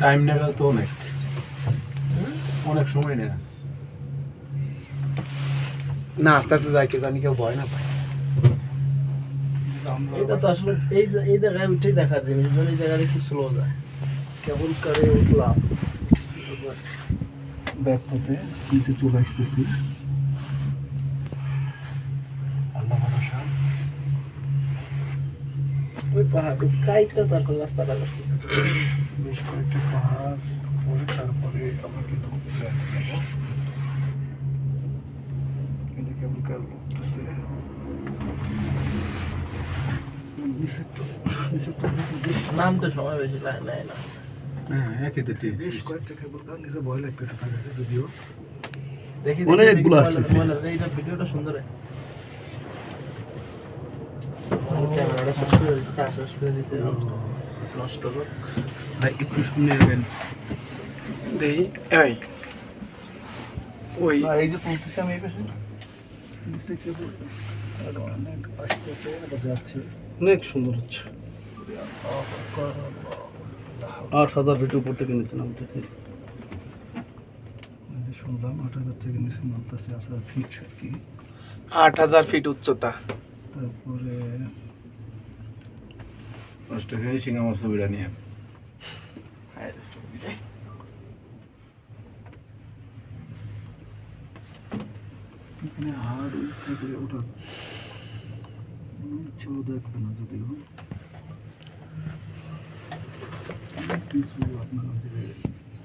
Time নেবে তো অনেক অনেক সময় নেয় না আস্তে আস্তে যায়, কেউ জানি কেউ ভয় না পায়। এটা তো আসলে এই জায়গায় উঠেই দেখার জিনিস, মানে এই জায়গায় একটু স্লো যায়। কেবল করে উঠলাম ব্যাক হতে নিচে চলে আসতেছি। আল্লাহ ভরসা। ওই পাহাড় কাইটটা তারপর রাস্তাটা করছি। বেশ কয়েকটা পাহাড় পরে তারপরে আমরা কিন্তু যাবো। এই যে কেবল কার উঠতেছে নিচে তো নাম তো সময় বেশি নেয় না। হ্যাঁ একই তো ঠিক বেশ কয়েকটা কেবল কার নিচে ভয় লাগতেছে থাকে যদিও দেখি অনেকগুলো আসতেছে। এইটা ভিডিওটা সুন্দর। ক্যামেরাটা শেষ করে দিচ্ছে নষ্ট হোক। ভাই একটু শুনে নেবেন দেই এই ওই এই যে তুলতেছি আমি এই পাশে নিচে কেবল অনেক আসতেছে, এটা যাচ্ছে, অনেক সুন্দর হচ্ছে। 8,000 ফিট উপর থেকে নিচে নামতেছি। শুনলাম 8,000 থেকে নিচে নামতেছে, 8,000 ফিট আর কি, 8,000 ফিট উচ্চতা। তারপরে অস্ট্রেলিয়ায় সিঙ্গামার ছবিটা নিয়ে এখানে হাড় থেকে ওঠা ইচ্ছেও দেখবে না যদিও কিছু আপনার যে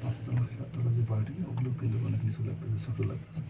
5তলা 7তলা যে বাড়ি ওগুলো কিন্তু অনেক কিছু লাগতেছে, ছোট লাগতেছে।